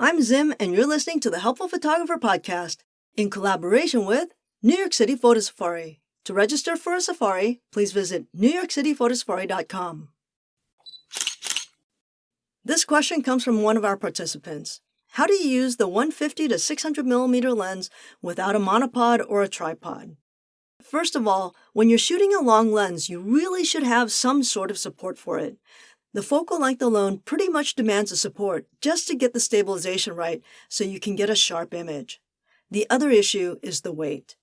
I'm Zim, and you're listening to the Helpful Photographer Podcast in collaboration with New York City Photo Safari. To register for a safari, please visit newyorkcityphotosafari.com. This question comes from one of our participants. How do you use the 150 to 600 millimeter lens without a monopod or a tripod? First of all, when you're shooting a long lens, you really should have some sort of support for it. The focal length alone pretty much demands a support just to get the stabilization right so you can get a sharp image. The other issue is the weight.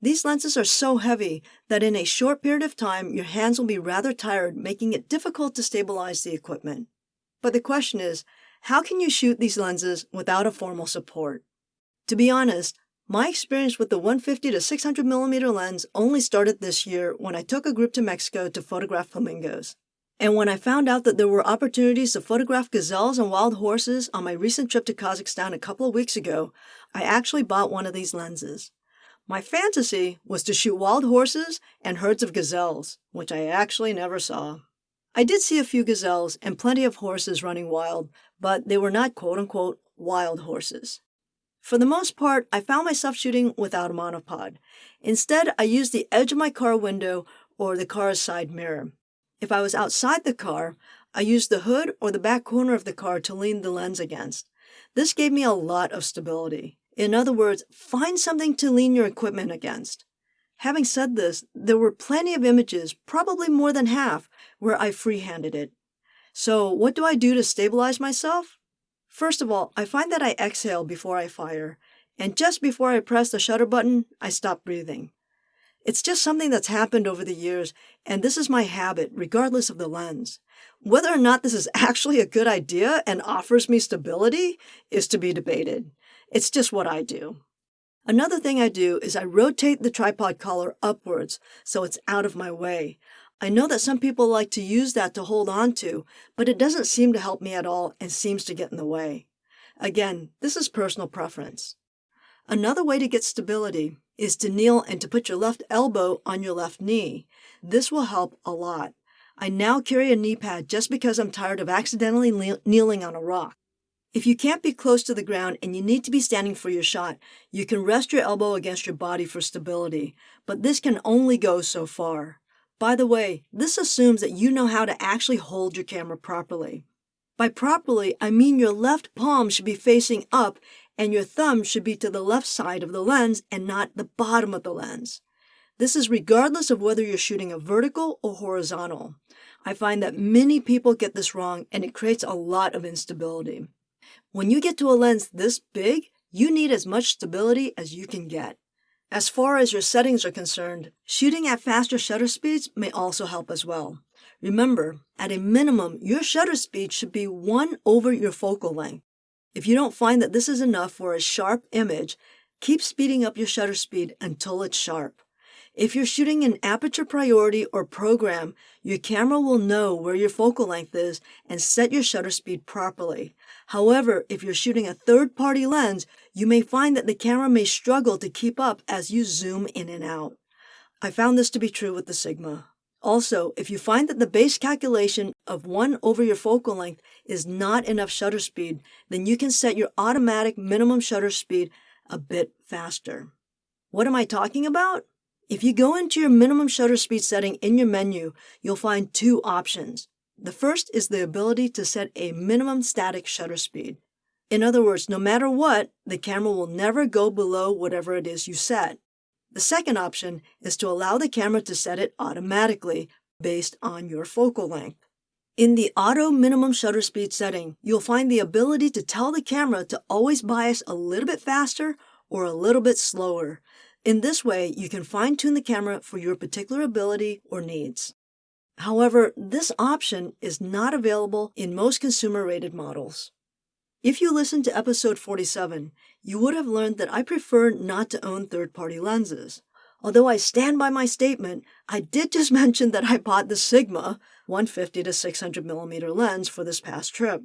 These lenses are so heavy that in a short period of time, your hands will be rather tired, making it difficult to stabilize the equipment. But the question is, how can you shoot these lenses without a formal support? To be honest, my experience with the 150 to 600 millimeter lens only started this year when I took a group to Mexico to photograph flamingos. And when I found out that there were opportunities to photograph gazelles and wild horses on my recent trip to Kazakhstan a couple of weeks ago, I actually bought one of these lenses. My fantasy was to shoot wild horses and herds of gazelles, which I actually never saw. I did see a few gazelles and plenty of horses running wild, but they were not quote-unquote wild horses. For the most part, I found myself shooting without a monopod. Instead, I used the edge of my car window or the car's side mirror. If I was outside the car, I used the hood or the back corner of the car to lean the lens against. This gave me a lot of stability. In other words, find something to lean your equipment against. Having said this, there were plenty of images, probably more than half, where I freehanded it. So what do I do to stabilize myself? First of all, I find that I exhale before I fire, and just before I press the shutter button, I stop breathing. It's just something that's happened over the years, and this is my habit, regardless of the lens. Whether or not this is actually a good idea and offers me stability is to be debated. It's just what I do. Another thing I do is I rotate the tripod collar upwards so it's out of my way. I know that some people like to use that to hold on to, but it doesn't seem to help me at all and seems to get in the way. Again, this is personal preference. Another way to get stability is to kneel and to put your left elbow on your left knee. This will help a lot. I now carry a knee pad just because I'm tired of accidentally kneeling on a rock. If you can't be close to the ground and you need to be standing for your shot, you can rest your elbow against your body for stability, but this can only go so far. By the way, this assumes that you know how to actually hold your camera properly. By properly, I mean your left palm should be facing up and your thumb should be to the left side of the lens and not the bottom of the lens. This is regardless of whether you're shooting a vertical or horizontal. I find that many people get this wrong and it creates a lot of instability. When you get to a lens this big, you need as much stability as you can get. As far as your settings are concerned, shooting at faster shutter speeds may also help as well. Remember, at a minimum, your shutter speed should be 1 over your focal length. If you don't find that this is enough for a sharp image, keep speeding up your shutter speed until it's sharp. If you're shooting an aperture priority or program, your camera will know where your focal length is and set your shutter speed properly. However, if you're shooting a third-party lens, you may find that the camera may struggle to keep up as you zoom in and out. I found this to be true with the Sigma. Also, if you find that the base calculation of 1 over your focal length is not enough shutter speed, then you can set your automatic minimum shutter speed a bit faster. What am I talking about? If you go into your minimum shutter speed setting in your menu, you'll find 2 options. The first is the ability to set a minimum static shutter speed. In other words, no matter what, the camera will never go below whatever it is you set. The second option is to allow the camera to set it automatically based on your focal length. In the auto minimum shutter speed setting, you'll find the ability to tell the camera to always bias a little bit faster or a little bit slower. In this way, you can fine-tune the camera for your particular ability or needs. However, this option is not available in most consumer-rated models. If you listened to episode 47, you would have learned that I prefer not to own third-party lenses. Although I stand by my statement, I did just mention that I bought the Sigma 150 to 600 millimeter lens for this past trip.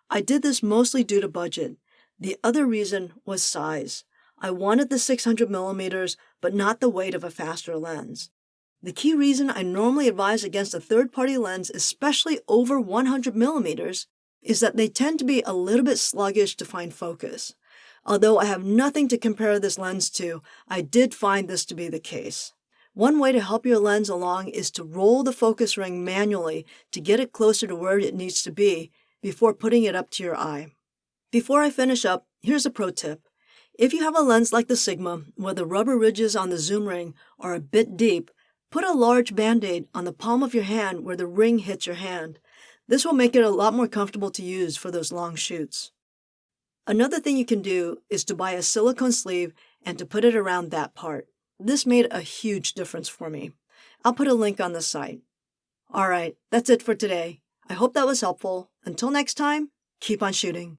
I did this mostly due to budget. The other reason was size. I wanted the 600 millimeters, but not the weight of a faster lens. The key reason I normally advise against a third-party lens, especially over 100 millimeters, is that they tend to be a little bit sluggish to find focus. Although I have nothing to compare this lens to, I did find this to be the case. One way to help your lens along is to roll the focus ring manually to get it closer to where it needs to be before putting it up to your eye. Before I finish up, here's a pro tip. If you have a lens like the Sigma, where the rubber ridges on the zoom ring are a bit deep, put a large band-aid on the palm of your hand where the ring hits your hand. This will make it a lot more comfortable to use for those long shoots. Another thing you can do is to buy a silicone sleeve and to put it around that part. This made a huge difference for me. I'll put a link on the site. All right, that's it for today. I hope that was helpful. Until next time, keep on shooting.